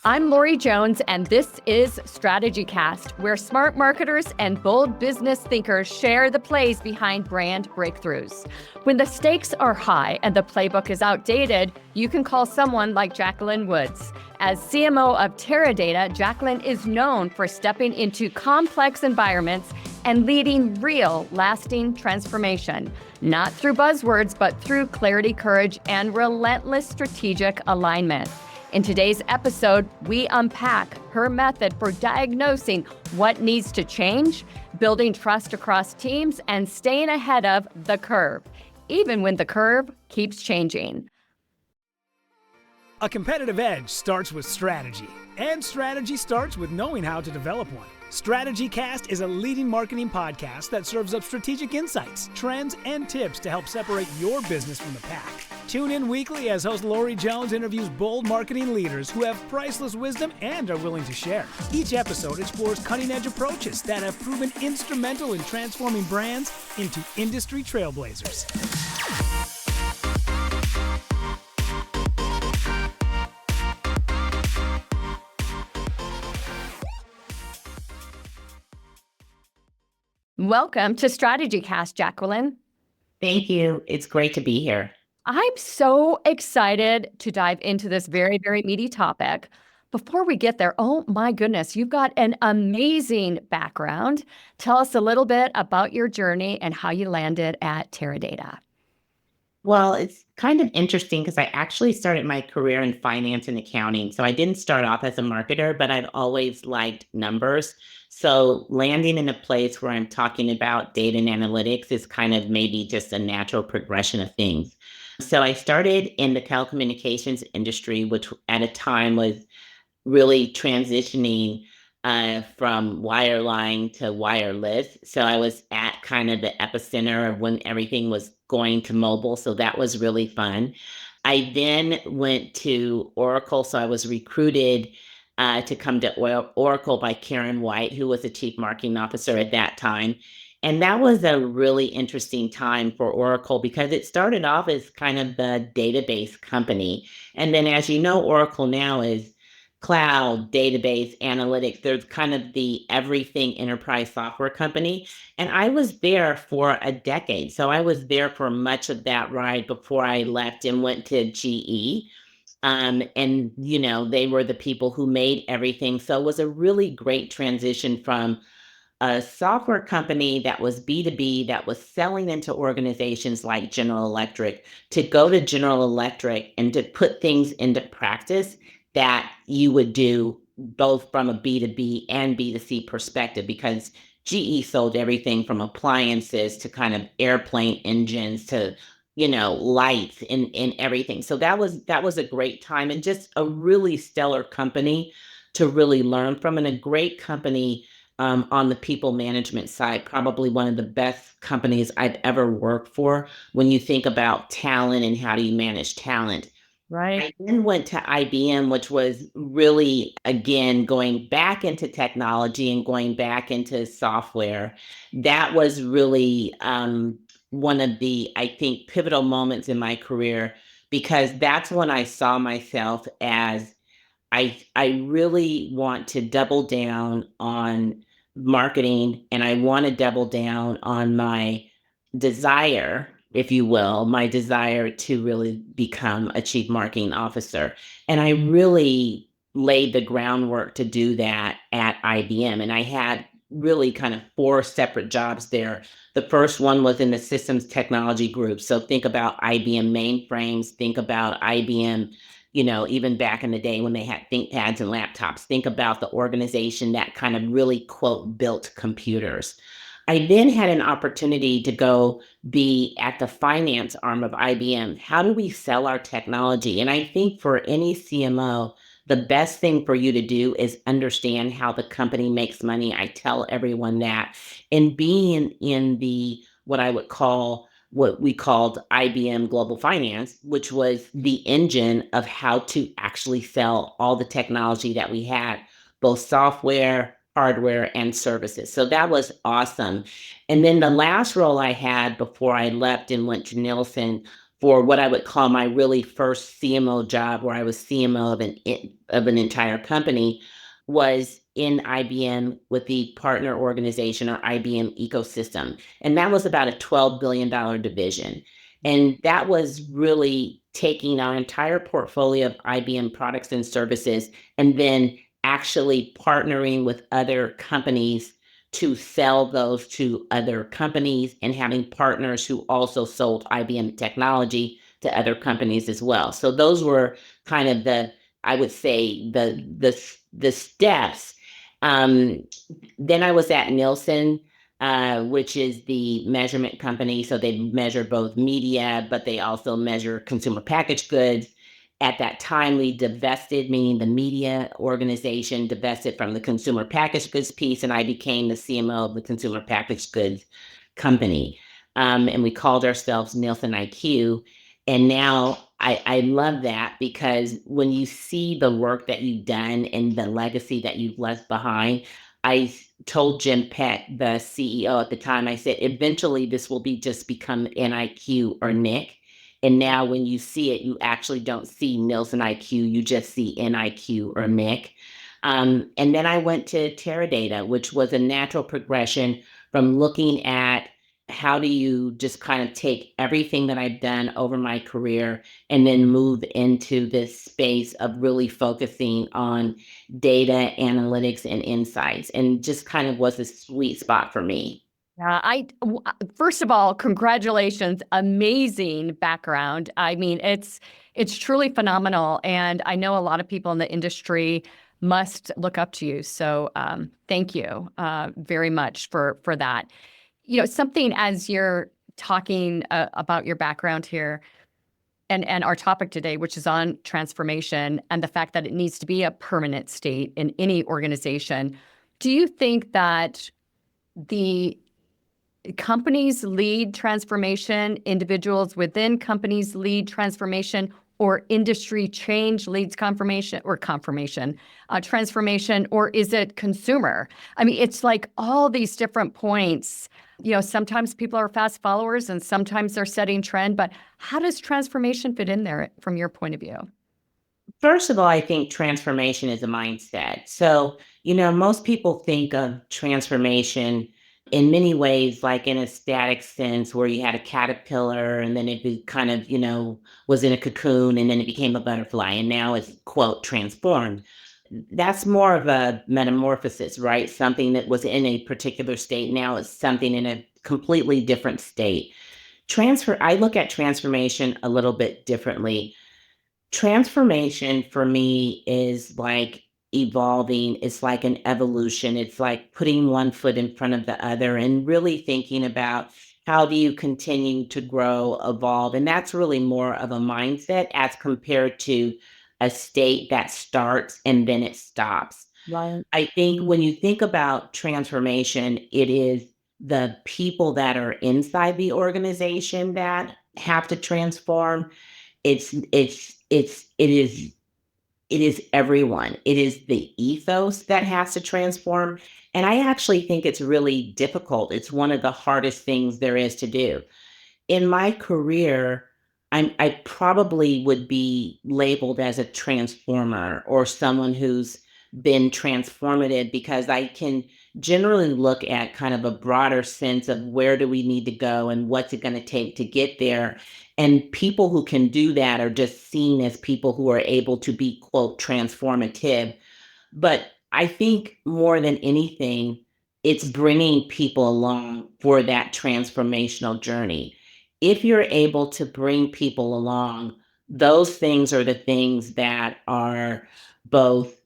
I'm Lori Jones, and this is StrategyCast, where smart marketers and bold business thinkers share the plays behind brand breakthroughs. When the stakes are high and the playbook is outdated, you can call someone like Jacqueline Woods. As CMO of Teradata, Jacqueline is known for stepping into complex environments and leading real, lasting transformation, not through buzzwords, but through clarity, courage, and relentless strategic alignment. In today's episode, we unpack her method for diagnosing what needs to change, building trust across teams, and staying ahead of the curve, even when the curve keeps changing. A competitive edge starts with strategy, and strategy starts with knowing how to develop one. StrategyCast is a leading marketing podcast that serves up strategic insights, trends, and tips to help separate your business from the pack. Tune in weekly as host Lori Jones interviews bold marketing leaders who have priceless wisdom and are willing to share. Each episode explores cutting-edge approaches that have proven instrumental in transforming brands into industry trailblazers. Welcome to StrategyCast, Jacqueline. Thank you. It's great to be here. I'm so excited to dive into this very, very meaty topic. Before we get there, oh my goodness, you've got an amazing background. Tell us a little bit about your journey and how you landed at Teradata. Well, it's kind of interesting because I actually started my career in finance and accounting. So I didn't start off as a marketer, but I've always liked numbers. So landing in a place where I'm talking about data and analytics is kind of maybe just a natural progression of things. So I started in the telecommunications industry, which at a time was really transitioning from wireline to wireless. So I was at kind of the epicenter of when everything was going to mobile. So that was really fun. I then went to Oracle. So I was recruited to come to Oracle by Karen White, who was the chief marketing officer at that time. And that was a really interesting time for Oracle because it started off as kind of the database company. And then, as you know, Oracle now is cloud, database, analytics. There's kind of the everything enterprise software company. And I was there for a decade. So I was there for much of that ride before I left and went to GE. And, you know, they were the people who made everything. So it was a really great transition from a software company that was B2B, that was selling into organizations like General Electric, to go to General Electric and to put things into practice that you would do both from a B2B and B2C perspective, because GE sold everything from appliances to kind of airplane engines to, you know, lights and everything. So that was a great time and just a really stellar company to really learn from, and a great company on the people management side, probably one of the best companies I've ever worked for when you think about talent and how do you manage talent. Right. I then went to IBM, which was really, again, going back into technology and going back into software. That was really one of the, I think, pivotal moments in my career, because that's when I saw myself as I really want to double down on marketing, and I want to double down on my desire, if you will, my desire to really become a chief marketing officer. And I really laid the groundwork to do that at IBM. And I had really kind of 4 separate jobs there. The first one was in the systems technology group. So think about IBM mainframes, think about IBM, you know, even back in the day when they had ThinkPads and laptops, think about the organization that kind of really, quote, built computers. I then had an opportunity to go be at the finance arm of IBM. How do we sell our technology? And I think for any CMO, the best thing for you to do is understand how the company makes money. I tell everyone that. And being in the, what we called IBM Global Finance, which was the engine of how to actually sell all the technology that we had, both software, hardware, and services. So that was awesome. And then the last role I had before I left and went to Nielsen for what I would call my really first CMO job, where I was CMO of an entire company, was in IBM with the partner organization or IBM ecosystem. And that was about a $12 billion division. And that was really taking our entire portfolio of IBM products and services and then actually partnering with other companies to sell those to other companies and having partners who also sold IBM technology to other companies as well. So those were kind of I would say the steps. Then I was at Nielsen, which is the measurement company. So they measure both media, but they also measure consumer packaged goods. At that time, we divested, meaning the media organization divested from the consumer packaged goods piece, and I became the CMO of the consumer packaged goods company. And we called ourselves Nielsen IQ. And now I love that, because when you see the work that you've done and the legacy that you've left behind, I told Jim Peck, the CEO at the time, I said, eventually this will just become NIQ or Nick. And now when you see it, you actually don't see Nielsen IQ, you just see NIQ or Nick. And then I went to Teradata, which was a natural progression from looking at how do you just kind of take everything that I've done over my career and then move into this space of really focusing on data, analytics, and insights, and just kind of was a sweet spot for me. First of all, congratulations. Amazing background. I mean, it's truly phenomenal. And I know a lot of people in the industry must look up to you. So thank you very much for that. Something as you're talking about your background here and our topic today, which is on transformation and the fact that it needs to be a permanent state in any organization. Do you think that the companies lead transformation, individuals within companies lead transformation, or industry change leads transformation, or is it consumer? I mean, it's like all these different points. Sometimes people are fast followers and sometimes they're setting trend, but how does transformation fit in there from your point of view? First of all, I think transformation is a mindset. So, most people think of transformation in many ways, like in a static sense, where you had a caterpillar and then kind of, was in a cocoon and then it became a butterfly and now it's, quote, transformed. That's more of a metamorphosis, right? Something that was in a particular state. Now it's something in a completely different state. I look at transformation a little bit differently. Transformation for me is like evolving. It's like an evolution. It's like putting one foot in front of the other and really thinking about how do you continue to grow, evolve. And that's really more of a mindset as compared to a state that starts and then it stops. Right. I think when you think about transformation, it is the people that are inside the organization that have to transform. It is everyone. It is the ethos that has to transform. And I actually think it's really difficult. It's one of the hardest things there is to do. In my career, I probably would be labeled as a transformer or someone who's been transformative, because I can generally look at kind of a broader sense of where do we need to go and what's it going to take to get there. And people who can do that are just seen as people who are able to be, quote, transformative. But I think more than anything, it's bringing people along for that transformational journey. If you're able to bring people along, those things are the things that are both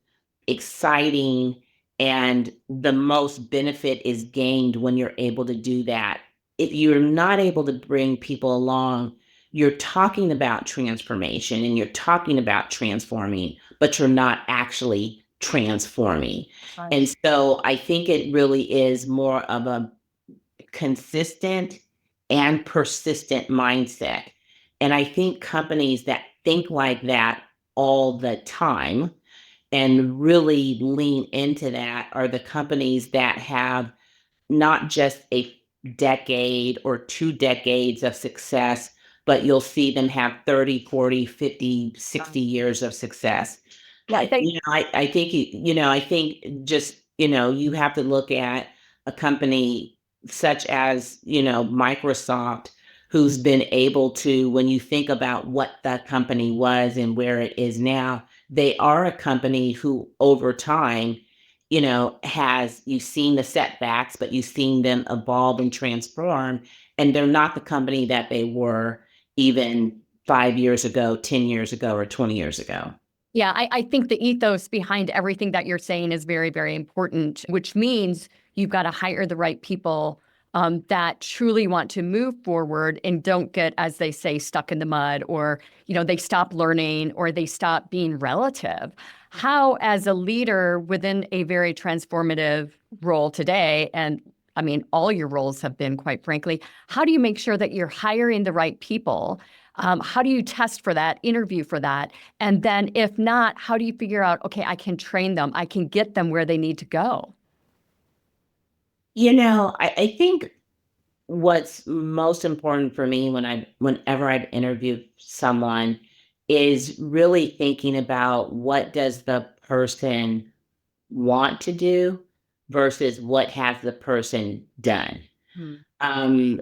exciting and the most benefit is gained when you're able to do that. If you're not able to bring people along, you're talking about transformation and you're talking about transforming, but you're not actually transforming. Right. And so I think it really is more of a consistent and persistent mindset. And I think companies that think like that all the time and really lean into that are the companies that have not just a decade or 2 decades of success, but you'll see them have 30, 40, 50, 60 years of success. Yeah, I think I think, I think just, you have to look at a company such as, Microsoft, who's been able to, when you think about what that company was and where it is now, they are a company who over time, you've seen the setbacks, but you've seen them evolve and transform. And they're not the company that they were even 5 years ago, 10 years ago, or 20 years ago. Yeah, I think the ethos behind everything that you're saying is very, very important, which means you've got to hire the right people that truly want to move forward and don't get, as they say, stuck in the mud, or, they stop learning or they stop being relative. How, as a leader within a very transformative role today, and I mean, all your roles have been, quite frankly, how do you make sure that you're hiring the right people? How do you test for that, interview for that? And then if not, how do you figure out, okay, I can train them, I can get them where they need to go? I think what's most important for me whenever I've interviewed someone is really thinking about what does the person want to do versus what has the person done. Hmm. Um,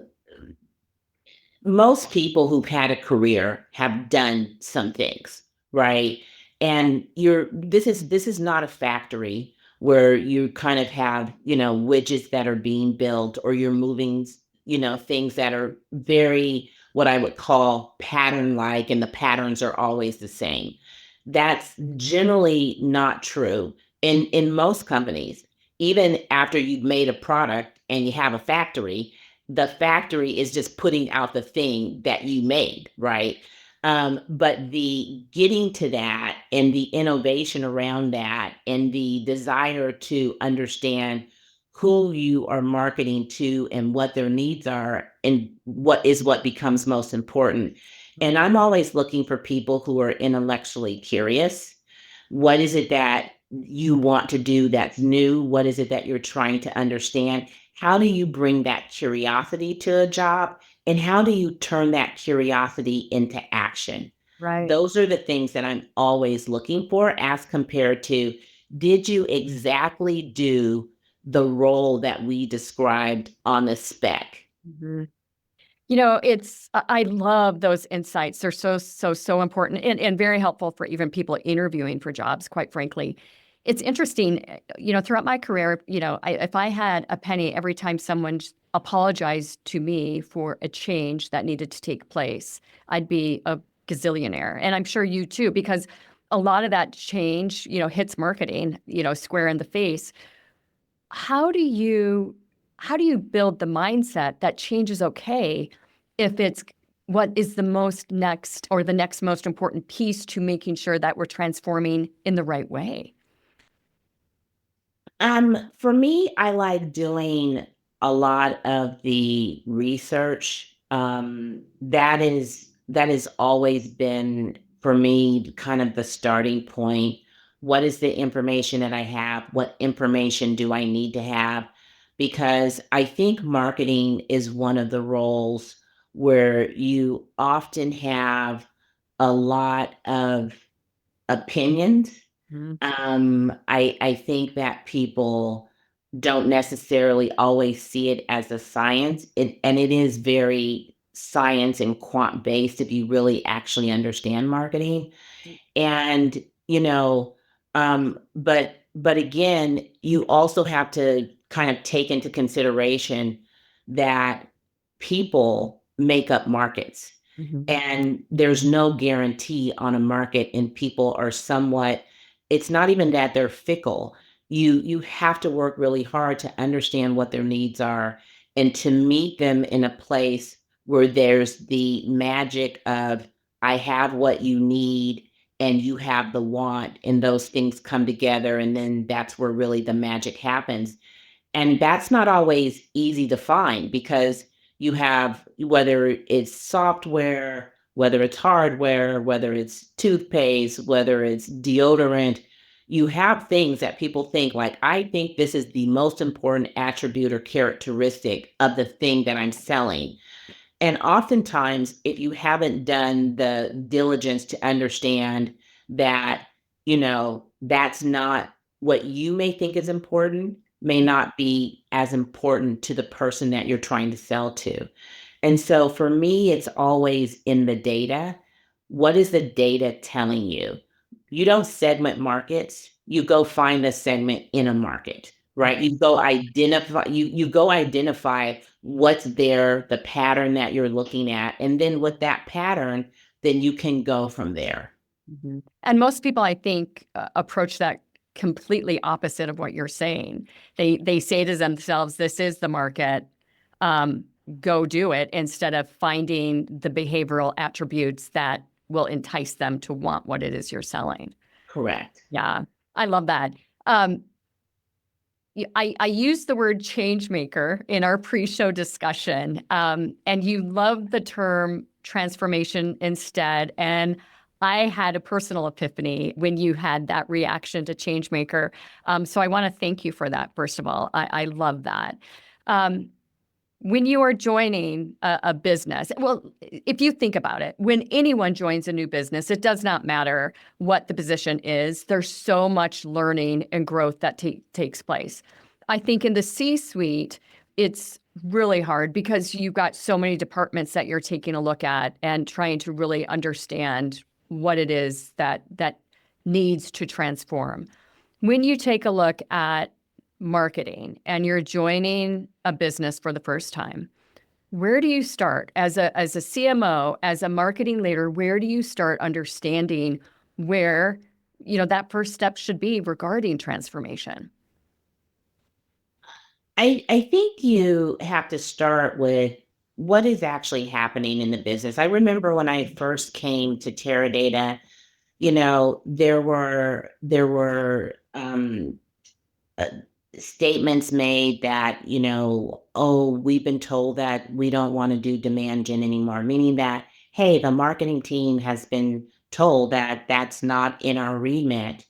Most people who've had a career have done some things, right? And this is not a factory where you kind of have, widgets that are being built, or you're moving, things that are very, what I would call pattern like, and the patterns are always the same. That's generally not true in most companies. Even after you've made a product and you have a factory, the factory is just putting out the thing that you made, right? But the getting to that and the innovation around that and the desire to understand who you are marketing to and what their needs are and what becomes most important. And I'm always looking for people who are intellectually curious. What is it that you want to do that's new? What is it that you're trying to understand? How do you bring that curiosity to a job? And how do you turn that curiosity into action? Right. Those are the things that I'm always looking for, as compared to, did you exactly do the role that we described on the spec? Mm-hmm. I love those insights. They're so, so, so important and very helpful for even people interviewing for jobs, quite frankly. It's interesting, throughout my career, if I had a penny every time someone apologized to me for a change that needed to take place, I'd be a gazillionaire. And I'm sure you too, because a lot of that change, hits marketing, square in the face. How do you build the mindset that change is okay if it's what is the next most important piece to making sure that we're transforming in the right way? For me, I like doing a lot of the research. That has always been for me kind of the starting point. What is the information that I have? What information do I need to have? Because I think marketing is one of the roles where you often have a lot of opinions. Mhm. I think that people don't necessarily always see it as a science, and it is very science and quant based if you really actually understand marketing. And but again, you also have to kind of take into consideration that people make up markets. Mhm. And there's no guarantee on a market, and people are somewhat, it's not even that they're fickle. You have to work really hard to understand what their needs are and to meet them in a place where there's the magic of, I have what you need and you have the want, and those things come together, and then that's where really the magic happens. And that's not always easy to find, because you have, whether it's software, whether it's hardware, whether it's toothpaste, whether it's deodorant, you have things that people think, like, I think this is the most important attribute or characteristic of the thing that I'm selling. And oftentimes, if you haven't done the diligence to understand that, that's not what you may think is important, may not be as important to the person that you're trying to sell to. And so for me, it's always in the data. What is the data telling you? You don't segment markets. You go find a segment in a market, right? You go identify what's there, the pattern that you're looking at, and then with that pattern, then you can go from there. Mhm. And most people, I think, approach that completely opposite of what you're saying. They say to themselves, "This is the market. Um, Go do it," instead of finding the behavioral attributes that will entice them to want what it is you're selling. Correct. Yeah, I love that. Um, I used the word change maker in our pre-show discussion, and you loved the term transformation instead. And I had a personal epiphany when you had that reaction to change maker. So I want to thank you for that, first of all. I love that. Um, when you are joining a business, well, if you think about it, when anyone joins a new business, it does not matter what the position is. There's so much learning and growth that takes place. I think in the C-suite, it's really hard because you've got so many departments that you're taking a look at and trying to really understand what it is that needs to transform. When you take a look at marketing and you're joining a business for the first time, where do you start as a CMO, as a marketing leader? Where do you start understanding where that first step should be regarding transformation? I think you have to start with what is actually happening in the business. I remember when I first came to Teradata, there were uh, statements made that, oh, we've been told that we don't want to do demand gen anymore, meaning that, hey, the marketing team has been told that that's not in our remit.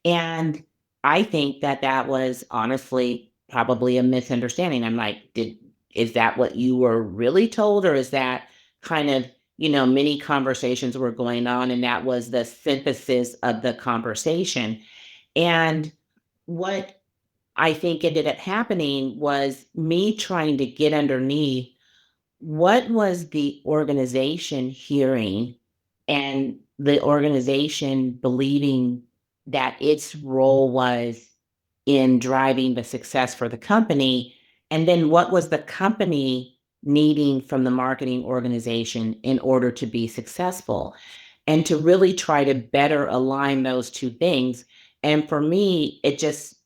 And I think that that was honestly probably a misunderstanding. I'm like, is that what you were really told? Or is that kind of, many conversations were going on and that was the synthesis of the conversation? And what I think ended up happening was me trying to get underneath what was the organization hearing and the organization believing that its role was in driving the success for the company, and then what was the company needing from the marketing organization in order to be successful, and to really try to better align those two things. And for me,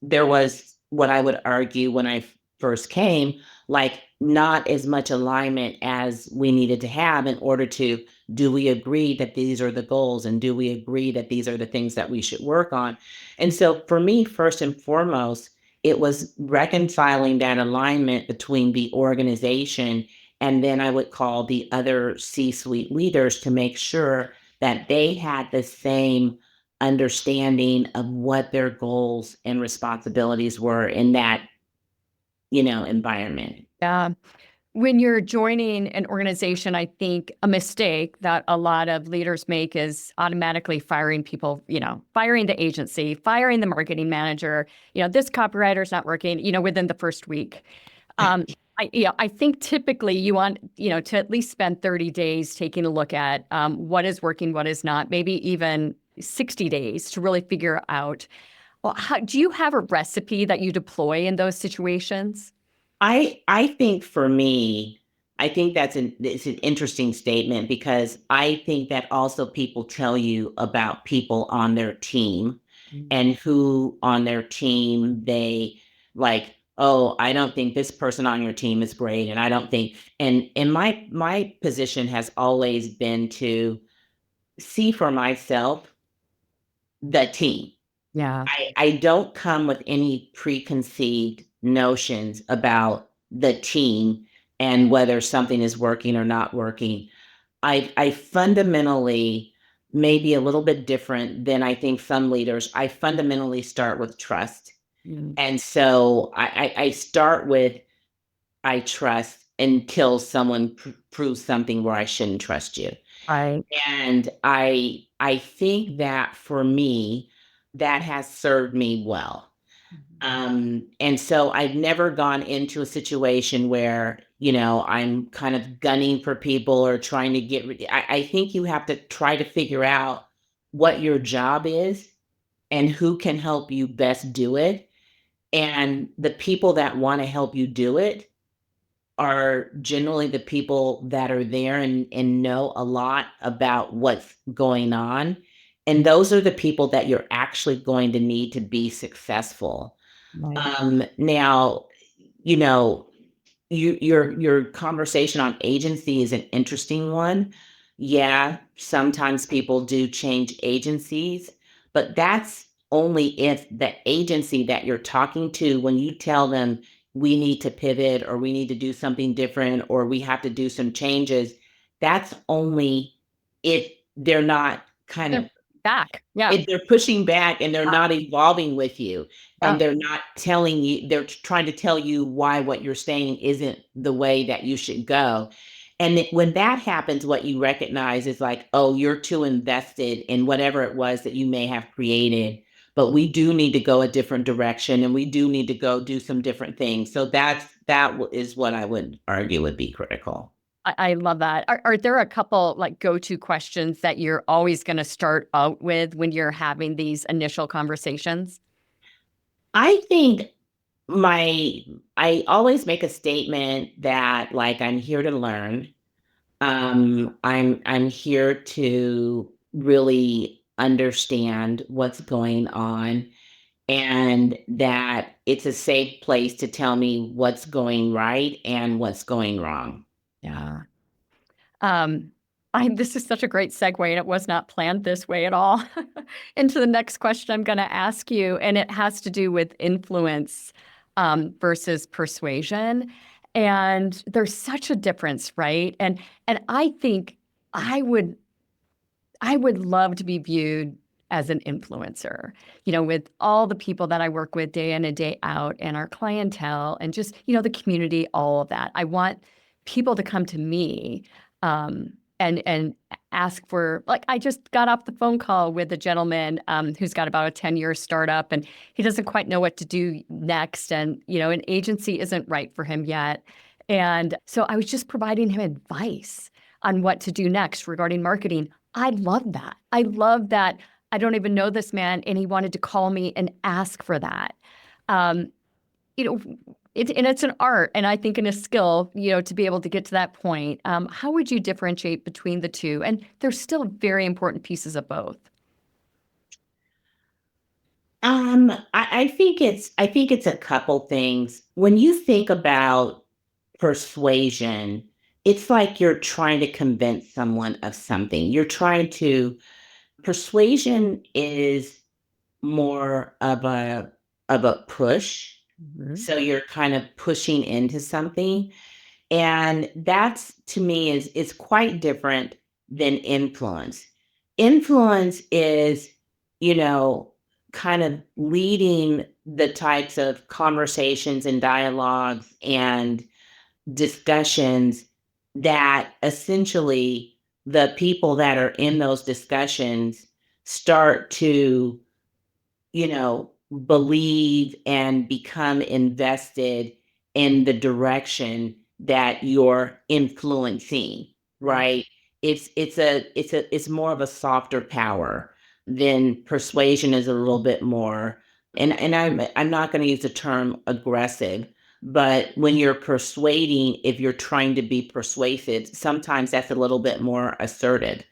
there was what I would argue when I first came, like not as much alignment as we needed to have in order to, do we agree that these are the goals? And do we agree that these are the things that we should work on? And so for me, first and foremost, it was reconciling that alignment between the organization and then I would call the other C-suite leaders to make sure that they had the same understanding of what their goals and responsibilities were in that, environment. Yeah. When you're joining an organization, I think a mistake that a lot of leaders make is automatically firing people, firing the agency, firing the marketing manager. This copywriter's not working, within the first week. I think typically you want, to at least spend 30 days taking a look at what is working, what is not, maybe even 60 days to really figure out, well, do you have a recipe that you deploy in those situations? I think for me, I think it's an interesting statement because I think that also people tell you about people on their team and who on their team they like, oh, I don't think this person on your team is great. And I don't think, and my position has always been to see for myself the team. Yeah. I don't come with any preconceived notions about the team and whether something is working or not working. I fundamentally, maybe a little bit different than I think some leaders, I fundamentally start with trust. Mm. And so I start with, I trust until someone proves something where I shouldn't trust you. Right. And I think that for me, that has served me well. And so I've never gone into a situation where, I'm kind of gunning for people or trying to I think you have to try to figure out what your job is and who can help you best do it. And the people that want to help you do it are generally the people that are there and know a lot about what's going on. And those are the people that you're actually going to need to be successful. Right. Now, you know, your conversation on agency is an interesting one. Yeah, sometimes people do change agencies, but that's only if the agency that you're talking to, when you tell them we need to pivot or we need to do something different or we have to do some changes, that's only if they're not kind of They're back. Yeah. if they're pushing back and they're not evolving with you Yeah. and they're not telling you, they're trying to tell you why what you're saying isn't the way that you should go. And when that happens, what you recognize is like, oh, you're too invested in whatever it was that you may have created, but we do need to go a different direction and we do need to go do some different things. So that is what I would argue would be critical. I love that. Are there a couple like go-to questions that you're always going to start out with when you're having these initial conversations? I think I always make a statement that like I'm here to learn. I'm here to really understand what's going on and that it's a safe place to tell me what's going right and what's going wrong. Yeah. Um, this is such a great segue, and it was not planned this way at all, into the next question I'm going to ask you, and it has to do with influence versus persuasion. And there's such a difference, right? And I think I would I would love to be viewed as an influencer, with all the people that I work with day in and day out and our clientele and just, the community, all of that. I want people to come to me and ask for, like, I just got off the phone call with a gentleman who's got about a 10-year startup and he doesn't quite know what to do next. And, an agency isn't right for him yet. And so I was just providing him advice on what to do next regarding marketing. I love that. I love that I don't even know this man, and he wanted to call me and ask for that. Um, you know, and it's an art, and I think in a skill, to be able to get to that point. How would you differentiate between the two? And there's still very important pieces of both. I think it's a couple things. When you think about persuasion, it's like you're trying to convince someone of something. Persuasion is more of a push. Mhm. So you're kind of pushing into something. And that's to me is quite different than influence. Influence is, you know, kind of leading the types of conversations and dialogues and discussions that essentially the people that are in those discussions start to, believe and become invested in the direction that you're influencing, right? It's more of a softer power than persuasion is a little bit more. And I'm not going to use the term aggressive, but when you're persuading, if you're trying to be persuasive, sometimes that's a little bit more assertive.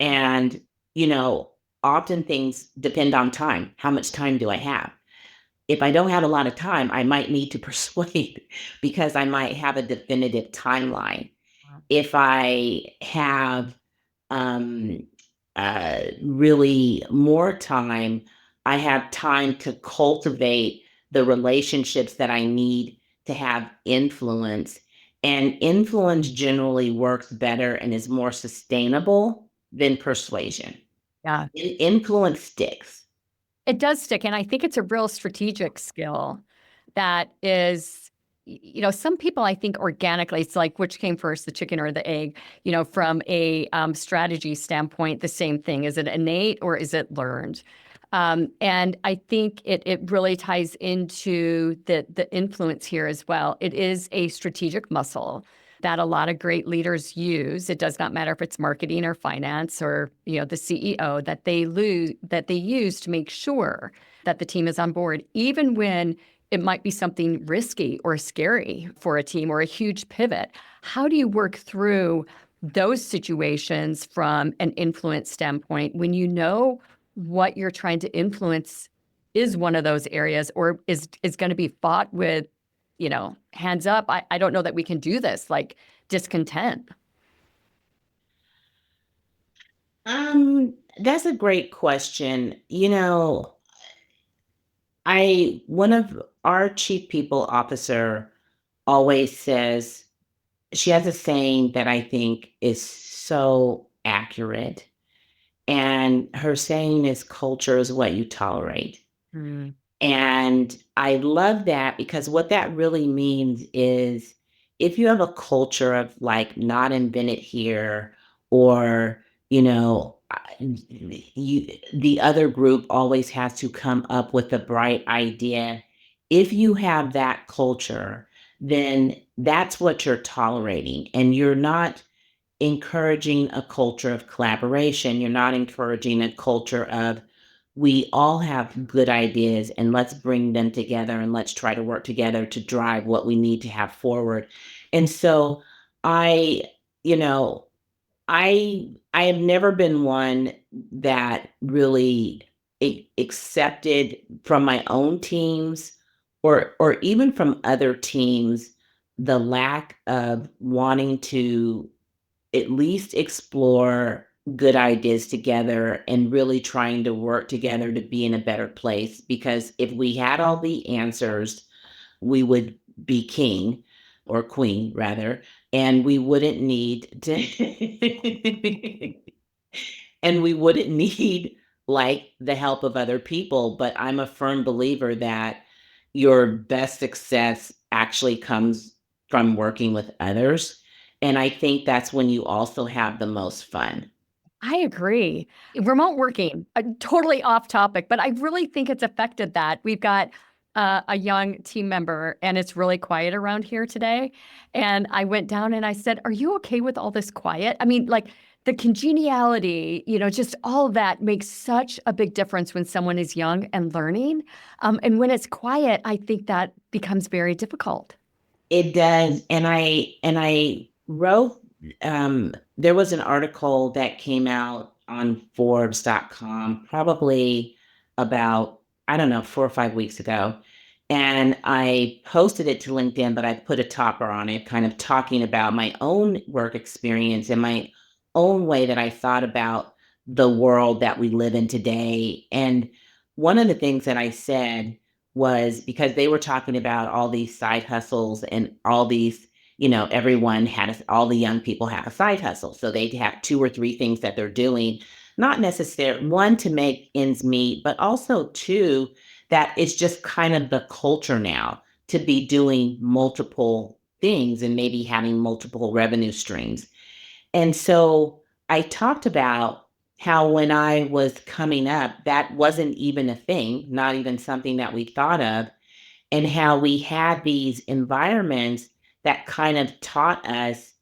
And, you know, often things depend on time. How much time do I have? If I don't have a lot of time, I might need to persuade because I might have a definitive timeline. If I have um, really more time, I have time to cultivate the relationships that I need to have influence. And influence generally works better and is more sustainable than persuasion. Yeah. Influence sticks. It does stick, and I think it's a real strategic skill that is some people, I think organically, it's like which came first, the chicken or the egg, from a strategy standpoint, the same thing. Is it innate or is it learned? And I think it really ties into the influence here as well. It is a strategic muscle that a lot of great leaders use. It does not matter if it's marketing or finance or the CEO that they use to make sure that the team is on board, even when it might be something risky or scary for a team or a huge pivot. How do you work through those situations from an influence standpoint when you know what you're trying to influence is one of those areas or is going to be fought with, hands up, I don't know that we can do this, like discontent? That's a great question. One of our chief people officer always says, she has a saying that I think is so accurate. And her saying is, culture is what you tolerate. Mm. And I love that because what that really means is if you have a culture of like not invented here or, the other group always has to come up with a bright idea. If you have that culture, then that's what you're tolerating. And you're not encouraging a culture of collaboration. You're not encouraging a culture of we all have good ideas and let's bring them together and let's try to work together to drive what we need to have forward. And so I, you know, I have never been one that really accepted from my own teams or even from other teams the lack of wanting to at least explore good ideas together and really trying to work together to be in a better place. Because if we had all the answers, we would be king or queen rather, and we wouldn't need to and we wouldn't need like the help of other people. But I'm a firm believer that your best success actually comes from working with others. And I think that's when you also have the most fun. I agree. Remote working, totally off topic, but I really think it's affected that. We've got a young team member, and it's really quiet around here today. And I went down and I said, "Are you okay with all this quiet?" I mean, like the congeniality, just all of that makes such a big difference when someone is young and learning. And when it's quiet, I think that becomes very difficult. It does. And I wrote there was an article that came out on Forbes.com probably about, I don't know, 4 or 5 weeks ago. And I posted it to LinkedIn, but I put a topper on it, kind of talking about my own work experience and my own way that I thought about the world that we live in today. And one of the things that I said was because they were talking about all these side hustles and all these, everyone all the young people have a side hustle. So they have 2 or 3 things that they're doing, not necessarily one to make ends meet, but also two, that it's just kind of the culture now to be doing multiple things and maybe having multiple revenue streams. And so I talked about how when I was coming up, that wasn't even a thing, not even something that we thought of, and how we had these environments that kind of taught us,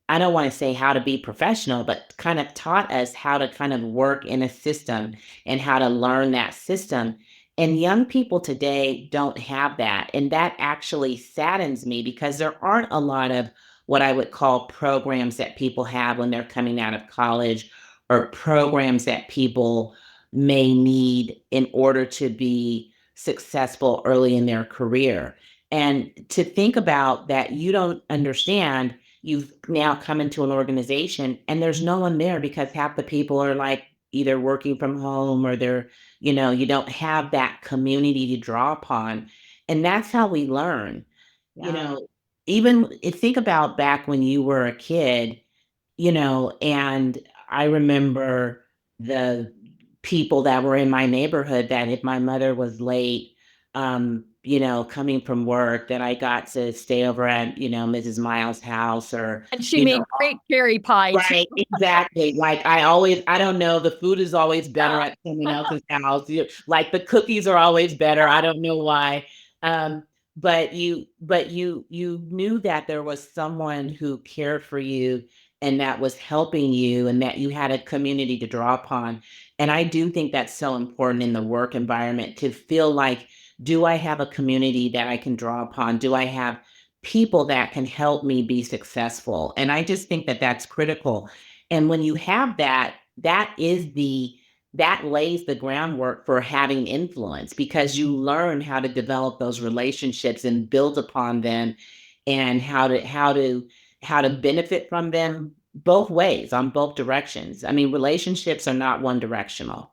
I don't want to say how to be professional, but kind of taught us how to kind of work in a system and how to learn that system. And young people today don't have that. And that actually saddens me because there aren't a lot of what I would call programs that people have when they're coming out of college or programs that people may need in order to be successful early in their career. And to think about that, you don't understand, you've now come into an organization and there's no one there because half the people are like either working from home or you don't have that community to draw upon. And that's how we learn. You Yeah. know, even think about back when you were a kid, and I remember the people that were in my neighborhood that if my mother was late, coming from work, that I got to stay over at, Mrs. Miles' house, or, And she you made know, great cherry pie too. right, exactly. Like I don't know, the food is always better at someone else's house. Like the cookies are always better. I don't know why. Um, but you knew that there was someone who cared for you and that was helping you and that you had a community to draw upon. And I do think that's so important in the work environment, to feel like, do I have a community that I can draw upon? Do I have people that can help me be successful? And I just think that that's critical. And when you have that, that lays the groundwork for having influence, because you learn how to develop those relationships and build upon them, and how to benefit from them both ways, on both directions. I mean, relationships are not one directional.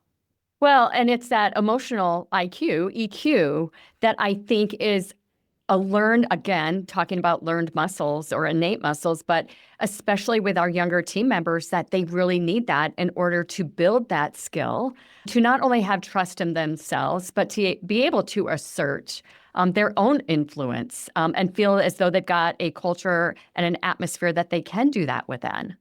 Well, and it's that emotional IQ, EQ, that I think is a learned, again, talking about learned muscles or innate muscles, but especially with our younger team members, that they really need that in order to build that skill, to not only have trust in themselves, but to be able to assert their own influence, and feel as though they've got a culture and an atmosphere that they can do that within.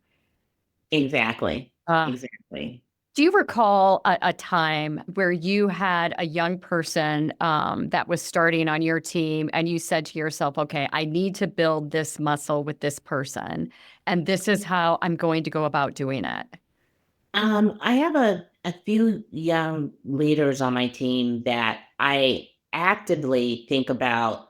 Exactly. Uh, Exactly. Do you recall a time where you had a young person that was starting on your team and you said to yourself, okay, I need to build this muscle with this person, and this is how I'm going to go about doing it? I have a few young leaders on my team that I actively think about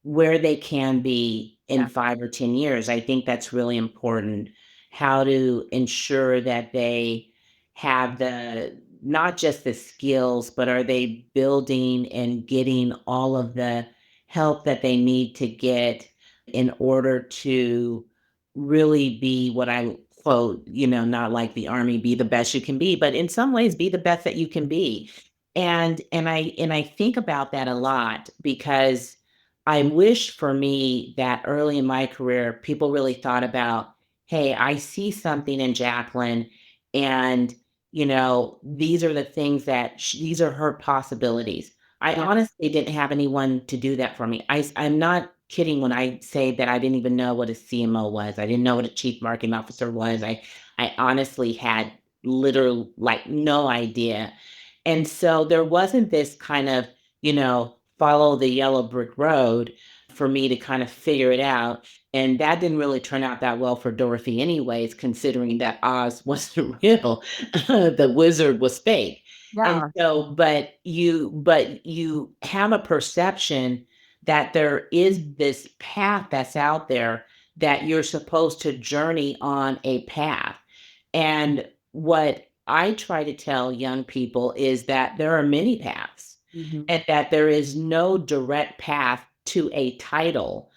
where they can be in Yeah. 5 or 10 years. I think that's really important. How to ensure that they have the not just the skills, but are they building and getting all of the help that they need to get in order to really be what I quote, not like the army, be the best you can be, but in some ways be the best that you can be. And I think about that a lot, because I wish for me that early in my career, people really thought about, hey, I see something in Jacqueline, and, these are the things that these are her possibilities. I Yeah. honestly didn't have anyone to do that for me. I'm not kidding when I say that I didn't even know what a CMO was. I didn't know what a chief marketing officer was. I honestly had literal, like, no idea. And so there wasn't this kind of, follow the yellow brick road for me to kind of figure it out. And that didn't really turn out that well for Dorothy anyways, considering that Oz wasn't real. The wizard was fake. And Yeah. so, but you have a perception that there is this path that's out there, that you're supposed to journey on a path. And what I try to tell young people is that there are many paths, Mhm. and that there is no direct path to a title,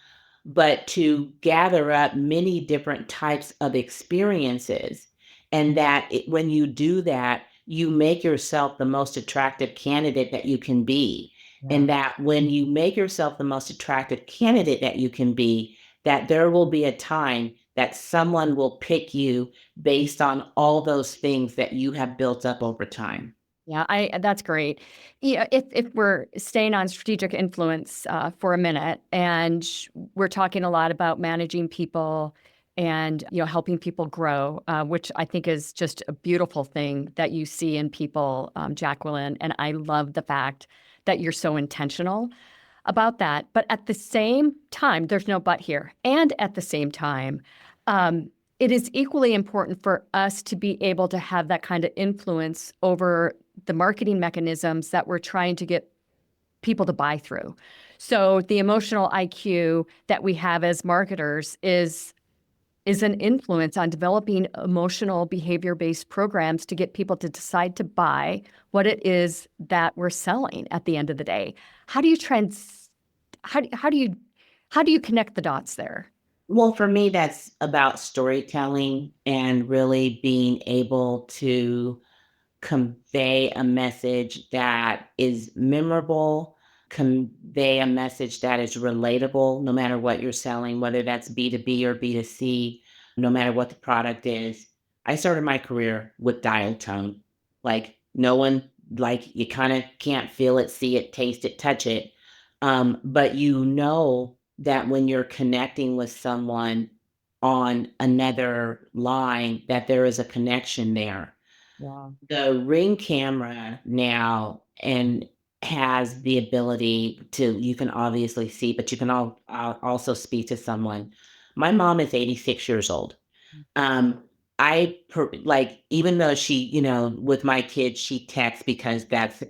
but to gather up many different types of experiences. And that when you do that, you make yourself the most attractive candidate that you can be. Yeah. And that when you make yourself the most attractive candidate that you can be, that there will be a time that someone will pick you based on all those things that you have built up over time. Yeah, I that's great. Yeah, if we're staying on strategic influence for a minute, and we're talking a lot about managing people and helping people grow, which I think is just a beautiful thing that you see in people, Jacqueline. And I love the fact that you're so intentional about that. But at the same time, there's no but here. And at the same time, um, it is equally important for us to be able to have that kind of influence over the marketing mechanisms that we're trying to get people to buy through. So the emotional IQ that we have as marketers is an influence on developing emotional behavior-based programs to get people to decide to buy what it is that we're selling at the end of the day. How do you how do you connect the dots there? Well, for me, that's about storytelling and really being able to convey a message that is memorable, convey a message that is relatable, no matter what you're selling, whether that's B2B or B2C, no matter what the product is. I started my career with dial tone. Like, no one like you kind of can't feel it, see it, taste it, touch it. But you know that when you're connecting with someone on another line, that there is a connection there. Yeah. The Ring camera now and has the ability to, you can obviously see, but you can also speak to someone. My mom is 86 years old. Um, like, even though she, with my kids, she texts because that's,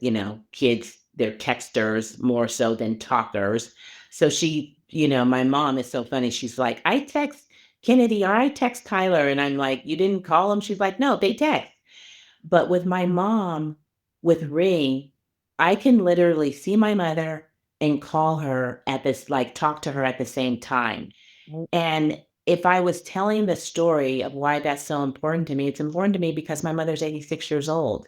kids, they're texters more so than talkers. So she, my mom is so funny. She's like, I text Kennedy or I text Tyler. And I'm like, you didn't call them? She's like, no, they text. But with my mom, with Ring, I can literally see my mother and call her at this, like talk to her at the same time. Right. And if I was telling the story of why that's so important to me, it's important to me because my mother's 86 years old.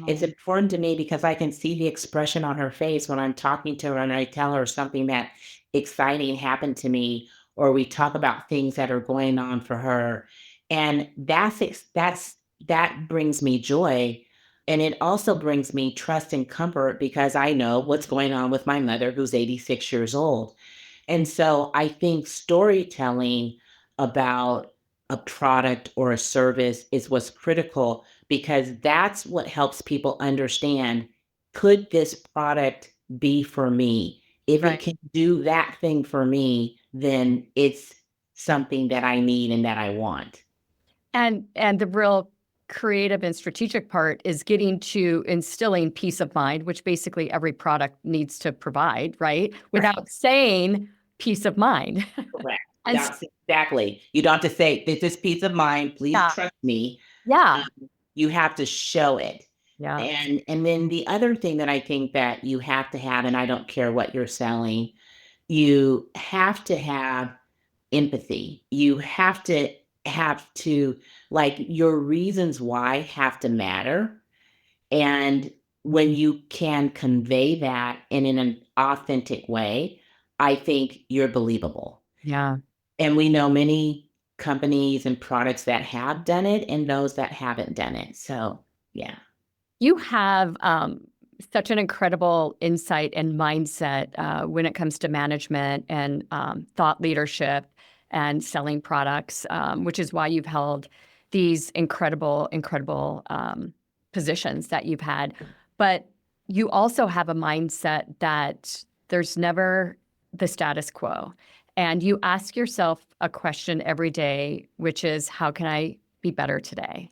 It's Oh, important to me because I can see the expression on her face when I'm talking to her and I tell her something that exciting happened to me, or we talk about things that are going on for her. And that brings me joy. And it also brings me trust and comfort because I know what's going on with my mother, who's 86 years old. And so I think storytelling about a product or a service is what's critical because that's what helps people understand, could this product be for me? If it right. can do that thing for me, then it's something that I need and that I want. And the real creative and strategic part is getting to instilling peace of mind, which basically every product needs to provide, right? Right. Without saying peace of mind. Correct. And That's exactly. You don't have to say, this is peace of mind, please yeah, trust me. yeah, Um, you have to show it. yeah, And then the other thing that I think that you have to have, and I don't care what you're selling, you have to have empathy. You have to like, your reasons why have to matter. And when you can convey that in an authentic way, I think you're believable. yeah. And we know many companies and products that have done it and those that haven't done it. So, yeah. You have such an incredible insight and mindset when it comes to management and thought leadership and selling products, which is why you've held these incredible positions that you've had. But you also have a mindset that there's never the status quo. And you ask yourself a question every day, which is, how can I be better today?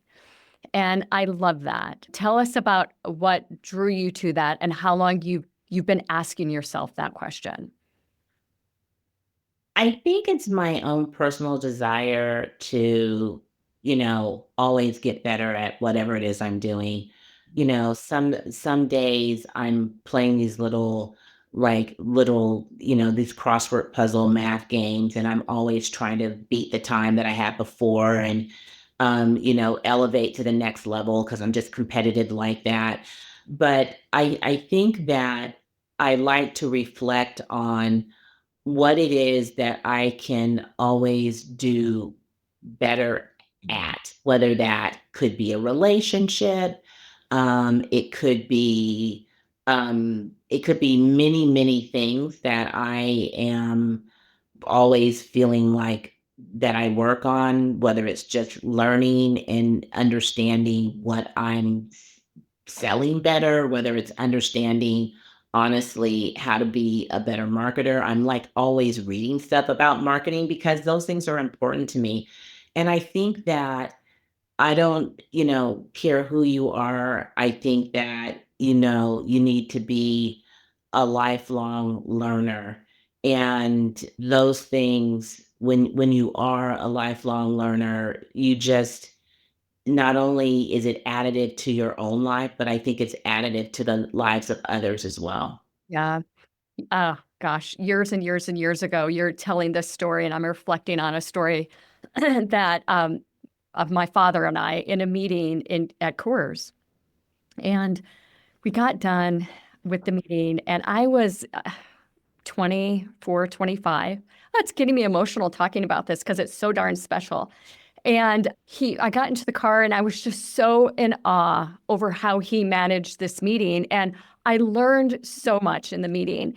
And I love that. Tell us about what drew you to that and how long you've been asking yourself that question. I think it's my own personal desire to, always get better at whatever it is I'm doing. Some days I'm playing these these crossword puzzle math games, and I'm always trying to beat the time that I had before and elevate to the next level because I'm just competitive like that. But I think that I like to reflect on what it is that I can always do better at, whether that could be a relationship, it could be many, many things that I am always feeling like that I work on, whether it's just learning and understanding what I'm selling better, whether it's understanding honestly how to be a better marketer. I'm like always reading stuff about marketing because those things are important to me. And I think that I don't, care who you are. I think that, you need to be a lifelong learner. And those things, when you are a lifelong learner, you just, not only is it additive to your own life, but I think it's additive to the lives of others as well. Yeah. Oh, gosh, years and years and years ago, you're telling this story, and I'm reflecting on a story that of my father and I in a meeting at Coors. And we got done with the meeting, and I was 24, 25. It's getting me emotional talking about this because it's so darn special. And I got into the car and I was just so in awe over how he managed this meeting. And I learned so much in the meeting.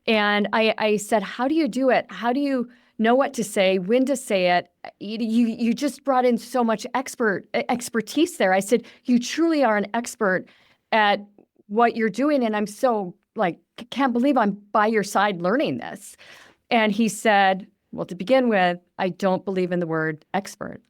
And I said, how do you do it? How do you know what to say, when to say it? You just brought in so much expertise there. I said, you truly are an expert at what you're doing. And I'm so can't believe I'm by your side learning this. And he said, well, to begin with, I don't believe in the word expert.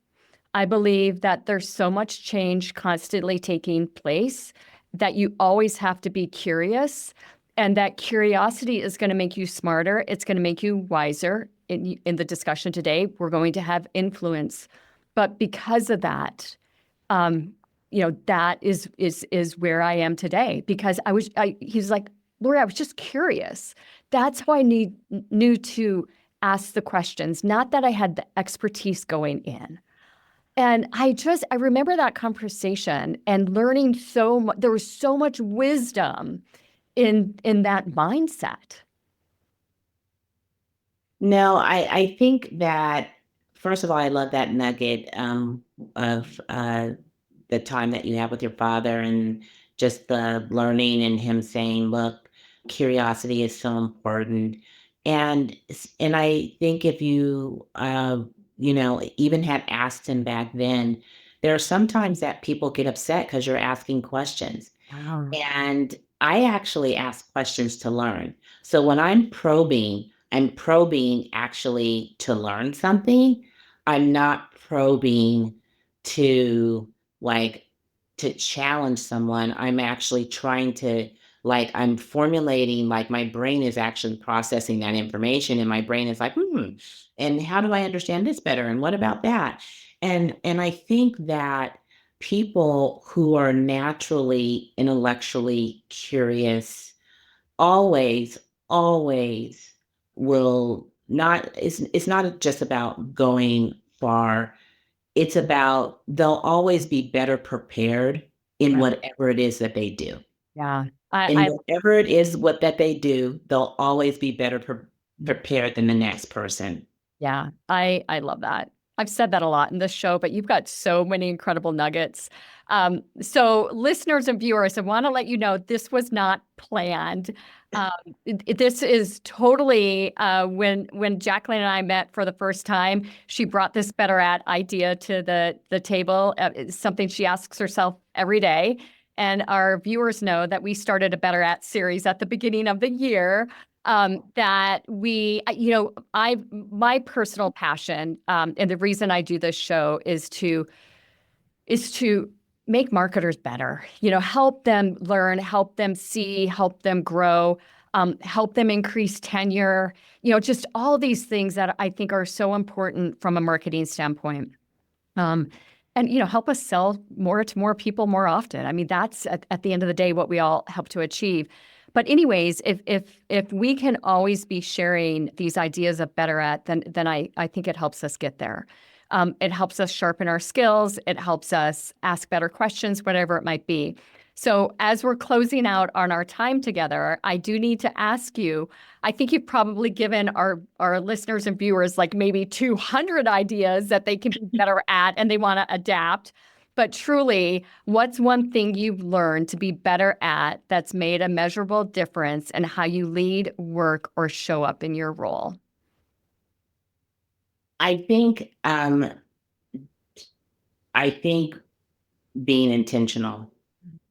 I believe that there's so much change constantly taking place that you always have to be curious, and that curiosity is going to make you smarter. It's going to make you wiser. In the discussion today, we're going to have influence. But because of that, that is where I am today. Because he's like, Lori, I was just curious. That's how I knew to ask the questions, not that I had the expertise going in. And I remember that conversation and learning so much. There was so much wisdom in that mindset. No, I think that, first of all, I love that nugget of the time that you have with your father, and just the learning, and him saying, look, curiosity is so important. And I think if you, even had asked him back then, there are sometimes that people get upset because you're asking questions. Wow. And I actually ask questions to learn. So when I'm probing actually to learn something. I'm not probing to to challenge someone. I'm actually trying to, I'm formulating, my brain is actually processing that information, and my brain is like, and how do I understand this better? And what about that? And I think that people who are naturally intellectually curious always, always will not, it's not just about going far. It's about, they'll always be better prepared in Yeah. whatever it is that they do. Yeah. In whatever it is that they do, they'll always be better prepared than the next person. Yeah, I love that. I've said that a lot in this show, but you've got so many incredible nuggets. So listeners and viewers, I want to let you know this was not planned. This is totally when Jacqueline and I met for the first time, she brought this better at idea to the table. It's something she asks herself every day. And our viewers know that we started a Better At series at the beginning of the year. That my personal passion, and the reason I do this show is to make marketers better, help them learn, help them see, help them grow, help them increase tenure, just all these things that I think are so important from a marketing standpoint. And help us sell more to more people more often. I mean, that's at the end of the day what we all help to achieve. But anyways, if we can always be sharing these ideas of Better At, then I think it helps us get there. It helps us sharpen our skills. It helps us ask better questions, whatever it might be. So as we're closing out on our time together, I do need to ask you, I think you've probably given our listeners and viewers like maybe 200 ideas that they can be better at and they want to adapt. But truly, what's one thing you've learned to be better at that's made a measurable difference in how you lead, work, or show up in your role? I think being intentional,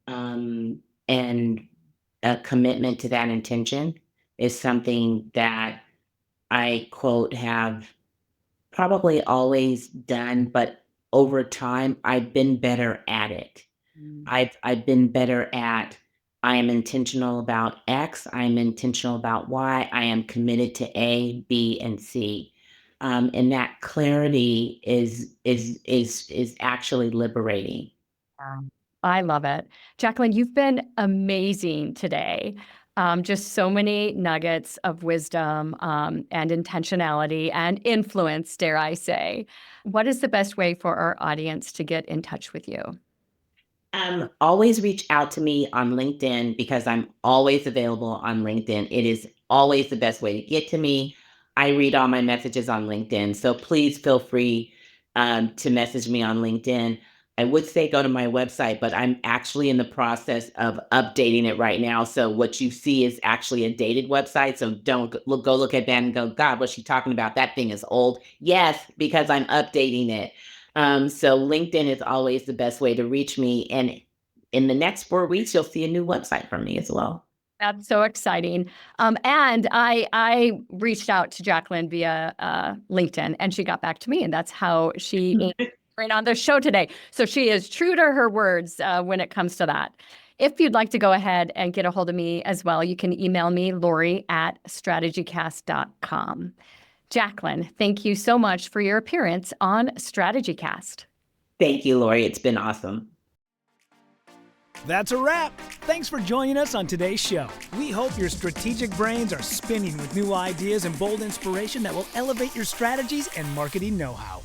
and a commitment to that intention is something that I, quote, have probably always done, but over time, I've been better at it. I've been better at, I am intentional about X, I am intentional about Y, I am committed to A, B, and C. And that clarity is actually liberating. I love it. Jacqueline, you've been amazing today. Just so many nuggets of wisdom and intentionality and influence, dare I say. What is the best way for our audience to get in touch with you? Always reach out to me on LinkedIn, because I'm always available on LinkedIn. It is always the best way to get to me. I read all my messages on LinkedIn, so please feel free to message me on LinkedIn. I would say go to my website, but I'm actually in the process of updating it right now. So what you see is actually a dated website. So don't go look at that and go, God, what's she talking about? That thing is old. Yes, because I'm updating it. So LinkedIn is always the best way to reach me. And in the next 4 weeks, you'll see a new website from me as well. That's so exciting. And I reached out to Jacqueline via LinkedIn, and she got back to me, and that's how she right on the show today. So she is true to her words when it comes to that. If you'd like to go ahead and get a hold of me as well, you can email me, Lori@StrategyCast.com. Jacqueline, thank you so much for your appearance on StrategyCast. Thank you, Lori. It's been awesome. That's a wrap. Thanks for joining us on today's show. We hope your strategic brains are spinning with new ideas and bold inspiration that will elevate your strategies and marketing know-how.